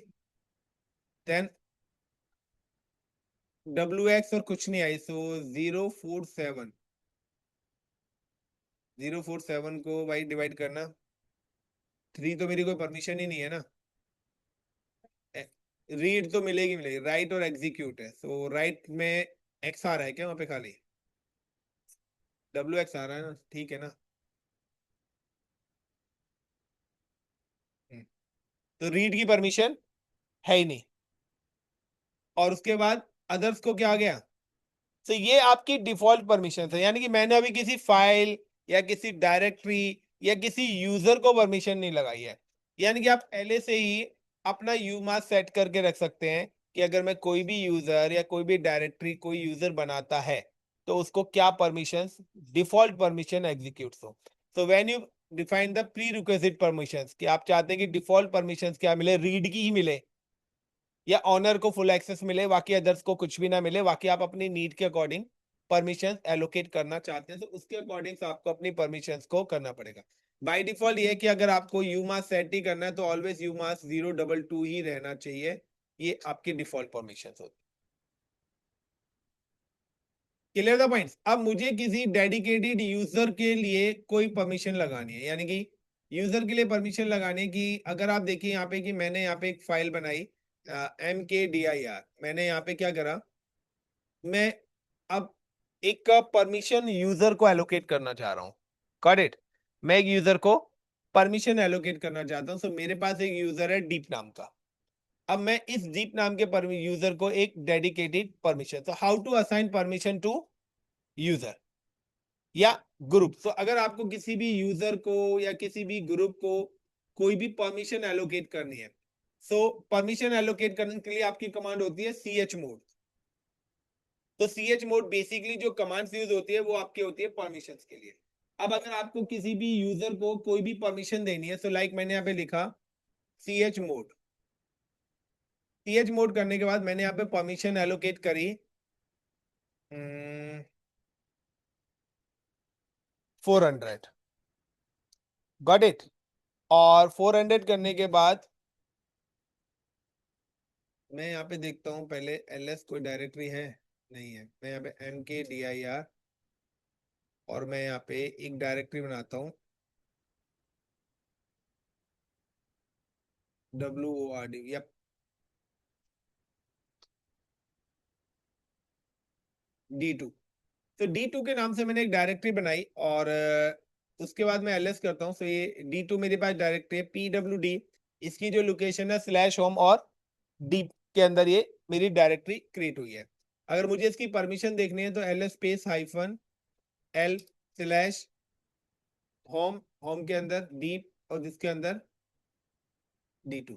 देन WX और कुछ नहीं आई, सो 047, 047 को भाई डिवाइड करना, 3 तो मेरी कोई परमिशन ही नहीं है ना, रीड तो मिलेगी मिलेगी, राइट और एग्जीक्यूट है, सो राइट में एक्स आ रहा है क्या वहां पे? खाली WX आ रहा है ना, ठीक है ना। हम्म, तो रीड की परमिशन है ही नहीं, और उसके बाद अदर्स को क्या आ गया? तो ये आपकी डिफॉल्ट परमिशन है, यानी कि मैंने अभी किसी फाइल या किसी डायरेक्टरी या किसी यूजर को परमिशन नहीं लगाई है, यानी कि आप पहले से ही अपना यूमास सेट करके रख सकते हैं कि अगर मैं कोई भी यूजर या कोई भी डायरेक्टरी कोई यूजर बनाता है तो उसको क्या परमिशंस, डिफॉल्ट परमिशन एग्जीक्यूट हो। So when you define the pre requisite permissions, कि आप चाहते हैं कि डिफॉल्ट परमिशंस क्या मिले, रीड की ही मिले, या ऑनर को फुल एक्सेस मिले, बाकी अदर्स को कुछ भी ना मिले, बाकी आप अपनी नीड के अकॉर्डिंग परमिशन एलोकेट करना चाहते हैं, तो उसके अकॉर्डिंग आपको अपनी परमिशन को करना पड़ेगा। बाय डिफॉल्ट ये है कि अगर आपको यूमास सेट ही करना है तो ऑलवेज यूमास 022 ही रहना चाहिए, ये आपकी डिफॉल्ट परमिशन होती है, क्लियर द पॉइंट्स। अब मुझे किसी डेडिकेटेड यूजर के लिए कोई परमिशन लगानी है, यानी कि यूजर के लिए परमिशन लगाने की, अगर आप देखिए यहाँ पे कि मैंने यहाँ पे एक फाइल बनाई mkdir, मैंने यहाँ पे क्या करा, मैं अब एक परमिशन यूजर को एलोकेट करना चाह रहा हूं, गॉट इट। मैं एक यूजर को परमिशन एलोकेट करना चाहता हूं, सो मेरे पास एक यूजर है डीप नाम का। अब मैं इस डीप नाम के यूजर को एक डेडिकेटेड परमिशन, तो how to assign permission to user या ग्रुप। तो अगर आपको किसी भी यूजर को या किसी भी ग्रुप को कोई भी परमिशन एलोकेट करनी है, सो परमिशन एलोकेट करने के लिए आपकी कमांड होती है ch मोड। तो ch मोड बेसिकली जो कमांड्स यूज होती है वो आपकी होती है परमिशंस के लिए। अब अगर आपको किसी भी यूजर को कोई भी परमिशन देनी है, सो लाइक मैंने यहाँ पे लिखा ch मोड, ch मोड करने के बाद मैंने यहाँ पे परमिशन एलोकेट करी 400, गॉट इट। और 400 करने के बाद मैं यहाँ पे देखता हूँ पहले ls कोई डायरेक्टरी है, नहीं है। मैं यहाँ पे mkdir, और मैं यहाँ पे एक डायरेक्टरी बनाता हूँ word या D2। तो D2 के नाम से मैंने एक डायरेक्टरी बनाई, और उसके बाद मैं ls करता हूँ, तो ये D2 मेरे पास डायरेक्टरी है pwd, इसकी जो लोकेशन है /home, और डी के अंदर ये मेरी डायरेक्टरी क्रिएट हुई है। अगर मुझे इसकी परमिशन देखनी है तो ls space hyphen l slash home, home के अंदर डीप और जिसके अंदर d2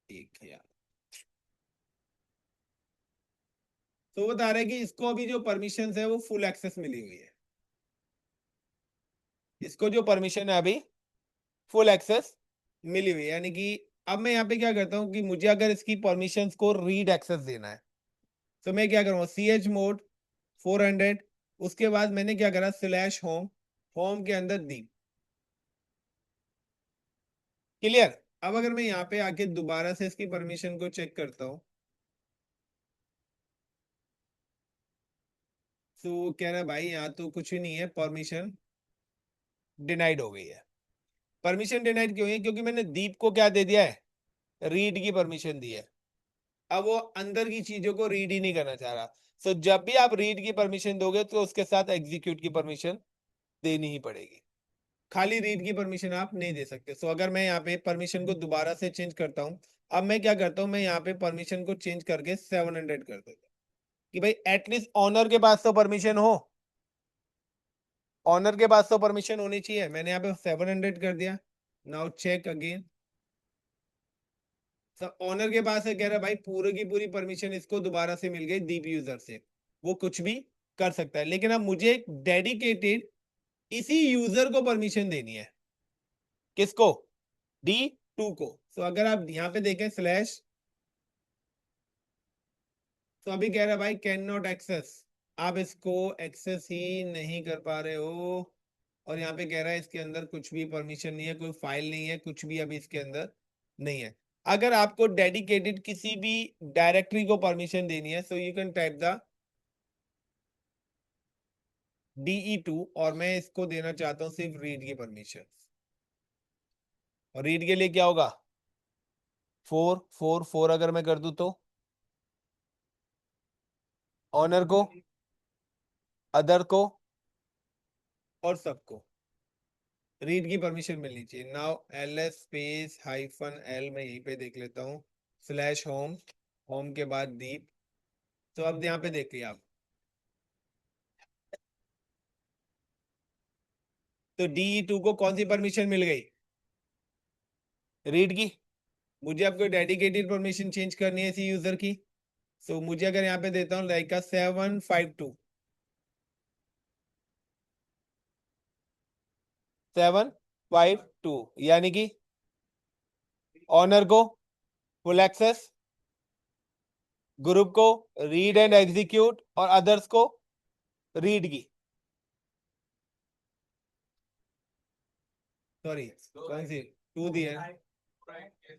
एक है यार। तो बता रहे हैं कि इसको अभी जो परमिशन है वो फुल एक्सेस मिली हुई है, इसको जो परमिशन है अभी फुल एक्सेस मिली हुई है। यानी कि अब मैं यहाँ पे क्या करता हूँ कि मुझे अगर इसकी परमिशंस को रीड एक्सेस देना है तो मैं क्या करूँगा, सी एच मोड 400, उसके बाद मैंने क्या करा स्लैश होम, होम के अंदर दी। क्लियर। अब अगर मैं यहाँ पे आके दोबारा से इसकी परमिशन को चेक करता हूँ तो कह रहा है भाई यहाँ तो कुछ भी नहीं है, परमिशन डिनाइड हो गई है। परमिशन डिनाइड क्यों है, क्योंकि मैंने दीप को क्या दे दिया है, रीड की परमिशन दी है। अब वो अंदर की चीजों को रीड ही नहीं करना चाह रहा। सो जब भी आप रीड की परमिशन दोगे तो उसके साथ एग्जीक्यूट की परमिशन देनी ही पड़ेगी, खाली रीड की परमिशन आप नहीं दे सकते। सो अगर मैं यहाँ पे परमिशन को दोबारा से चेंज करता हूँ, अब मैं क्या करता हूँ, मैं यहाँ पे परमिशन को चेंज करके 700 कर देता हूँ कि भाई एटलीस्ट ऑनर के पास तो परमिशन हो, ऑनर के पास तो परमिशन होनी चाहिए। मैंने यहाँ पे 700 कर दिया। नाउ चेक अगेन, सब ऑनर के पास है, कह रहा है भाई पूरे की पूरी परमिशन इसको दोबारा से मिल गई दीप यूजर से, वो कुछ भी कर सकता है। लेकिन अब मुझे एक डेडिकेटेड इसी यूजर को परमिशन देनी है, किसको, D2 को। तो अगर आप यहाँ पे देखें स्लैश, तो अभी कह रहा है भाई कैन नॉट एक्सेस, आप इसको एक्सेस ही नहीं कर पा रहे हो। और यहाँ पे कह रहा है इसके अंदर कुछ भी परमिशन नहीं है, कोई फाइल नहीं है, कुछ भी अभी इसके अंदर नहीं है। अगर आपको डेडिकेटेड किसी भी डायरेक्टरी को परमिशन देनी है so you can type the DE2, और मैं इसको देना चाहता हूँ सिर्फ रीड की परमिशन। और रीड के लिए क्या होगा, 444 अगर मैं कर दूं तो ऑनर को, अदर को और सबको रीड की परमिशन मिलनी चाहिए। Now ls space hyphen l, मैं यहीं पे देख लेता हूँ स्लैश होम, होम के बाद दीप। तो अब यहाँ पे देखिए आप, तो DE2 को कौन सी परमिशन मिल गई, रीड की। मुझे आपको डेडिकेटेड परमिशन चेंज करनी है इसी यूजर की। सो मुझे अगर यहाँ पे देता हूँ लाइक 752 यानी कि ऑनर को फुल एक्सेस, ग्रुप को रीड एंड एग्जीक्यूट और अदर्स को रीड की, सॉरी कौन सी, टू दी है,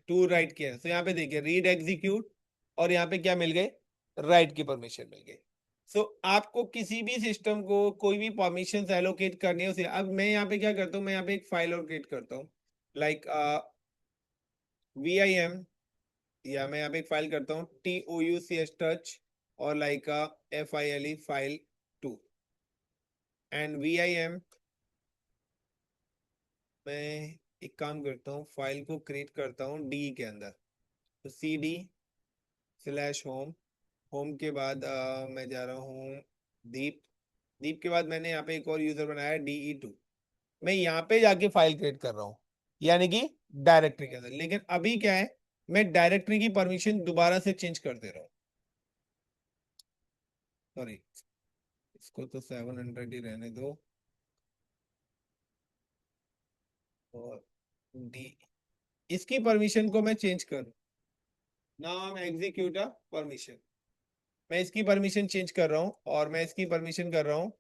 टू राइट किया है। तो यहाँ पे देखिए रीड एग्जीक्यूट और यहाँ पे क्या मिल गए, राइट की परमिशन मिल गई। सो आपको किसी भी सिस्टम को कोई भी परमिशन एलोकेट करनी है उसे, अब मैं यहाँ पे क्या करता हूँ, मैं यहाँ पे एक फाइल एलोकेट करता हूँ लाइक VIM, या मैं यहाँ पे एक फाइल करता हूँ TOUCH टच और like FILE file 2 and VIM। मैं एक काम करता हूँ, फाइल को क्रिएट करता हूँ डी के अंदर, तो CD स्लैश होम, होम के बाद मैं जा रहा हूँ दीप, दीप के बाद मैंने यहाँ पे एक और यूजर बनाया DE2। मैं यहाँ पे जाके फाइल क्रिएट कर रहा हूँ यानी कि डायरेक्टरी के अंदर। लेकिन अभी क्या है, मैं डायरेक्टरी की परमिशन दोबारा से चेंज कर दे रहा हूँ, सॉरी इसको तो 700 ही रहने दो। और डी, इसकी परमिशन को मैं चेंज कर, नाउ एग्जीक्यूट परमिशन, मैं इसकी परमिशन चेंज कर रहा हूँ और मैं इसकी परमिशन कर रहा हूँ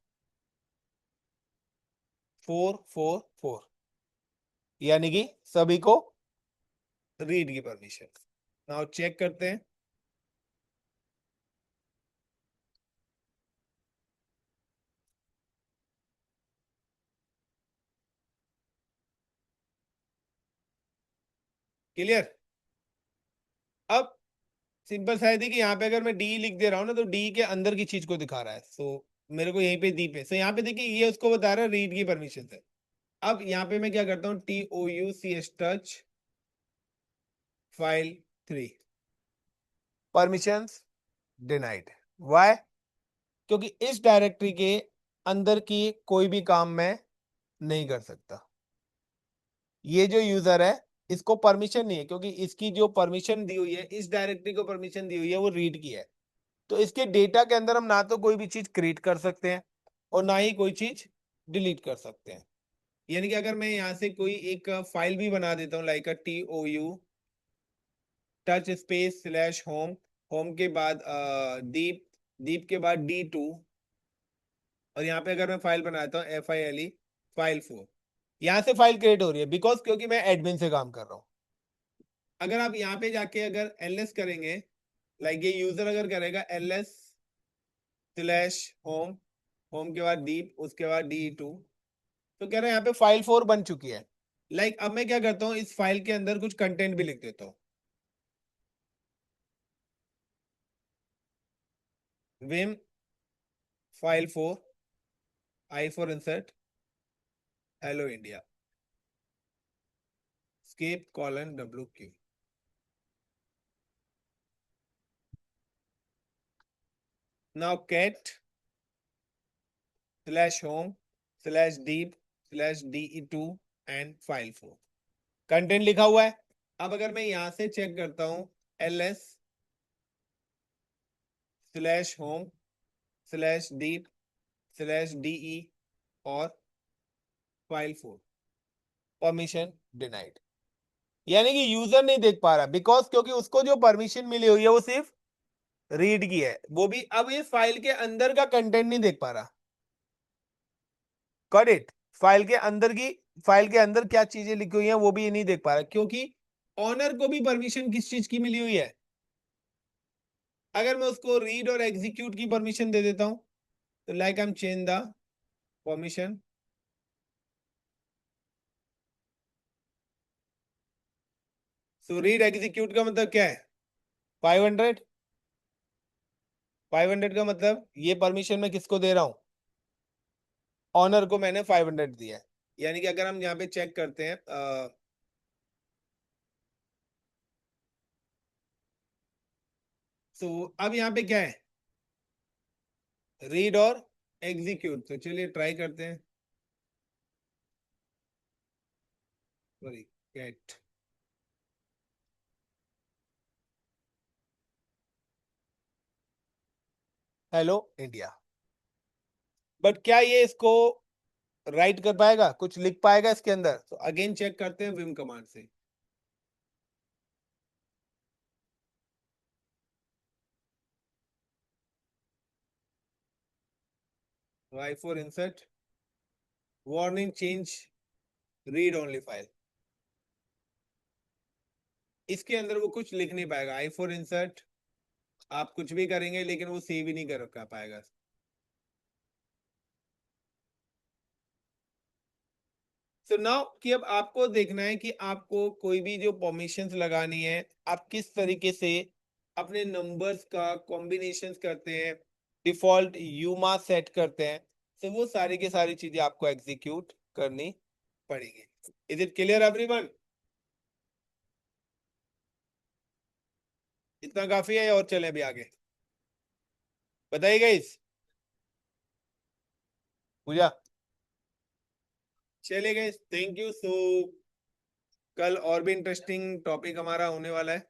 444 यानी कि सभी को रीड की परमिशन। नाउ चेक करते हैं, क्लियर। अब सिंपल सा है कि यहाँ पे अगर मैं डी लिख दे रहा हूँ ना तो डी के अंदर की चीज को दिखा रहा है। सो मेरे को यहीं पे दी पे, सो यहाँ पे देखिए ये उसको बता रहा है रीड की परमिशन है। अब यहाँ पे मैं क्या करता हूँ, TOUCH touch file 3 permissions denied. Why? क्योंकि इस डायरेक्टरी के अंदर की कोई भी काम मैं नहीं कर सकता। ये जो यूजर है इसको परमिशन नहीं है, क्योंकि इसकी जो परमिशन दी हुई है, इस डायरेक्टरी को परमिशन दी हुई है वो रीड की है। तो इसके डेटा के अंदर हम ना तो कोई भी चीज क्रिएट कर सकते हैं और ना ही कोई चीज डिलीट कर सकते हैं। यानी कि अगर मैं यहाँ से कोई एक फाइल भी बना देता हूँ, like TOU touch space slash home, home के बाद दीप, दीप के बाद D2, और यहाँ पे अगर मैं फाइल बनाता हूँ FILE file4, यहाँ से फाइल क्रिएट हो रही है बिकॉज क्योंकि मैं एडमिन से काम कर रहा हूँ। अगर आप यहाँ पे जाके अगर ls करेंगे, लाइक ये यूजर अगर करेगा ls स्लैश होम, होम के बाद डीप, उसके बाद D2, तो कह रहे हैं यहाँ पे file4 बन चुकी है। लाइक अब मैं क्या करता हूँ, इस फाइल के अंदर कुछ कंटेंट भी लिख देता हूँ। vim file4 I for insert hello India escape colon WQ। now cat slash home slash deep slash DE2 and file4 content लिखा हुआ है। अब अगर मैं यहां से चेक करता हूं ls slash home slash deep slash DE और file4, परमिशन डिनाइड, यानी कि यूजर नहीं देख पा रहा बिकॉज क्योंकि उसको जो परमिशन मिली हुई है वो सिर्फ रीड की है, वो भी अब इस फाइल के अंदर का कंटेंट नहीं देख पा रहा। Got it? फाइल के अंदर क्या चीजें लिखी हुई हैं वो भी ये नहीं देख पा रहा, क्योंकि ऑनर को भी परमिशन किस चीज की मिली हुई है। अगर मैं उसको रीड और एग्जीक्यूट की परमिशन दे देता हूं, तो like I M change the permission, so read execute का मतलब क्या है? 500। 500 का मतलब ये परमिशन मैं किसको दे रहा हूं? ऑनर को मैंने 500 दिया है। यानी कि अगर हम यहाँ पे चेक करते हैं तो अब यहाँ पे क्या है? रीड और एग्जीक्यूट। तो चलिए ट्राई करते हैं। Sorry, get, hello India. But क्या ये इसको राइट कर पाएगा, कुछ लिख पाएगा इसके अंदर? तो अगेन चेक करते हैं विम कमांड से। y for insert warning change read only file, इसके अंदर वो कुछ लिख नहीं पाएगा। I for insert आप कुछ भी करेंगे लेकिन वो सेव ही नहीं कर पाएगा। सो नाउ कि अब आपको देखना है कि आपको कोई भी जो परमिशंस लगानी है, आप किस तरीके से अपने नंबर्स का कॉम्बिनेशंस करते हैं, डिफॉल्ट यूमा सेट करते हैं। तो वो सारी की सारी चीजें आपको एग्जीक्यूट करनी पड़ेगी। Is it clear everyone? इतना काफी है और चले अभी आगे? बताइएगा इस पूजा। चलिए गाइस, थैंक यू। सो कल और भी इंटरेस्टिंग टॉपिक हमारा होने वाला है।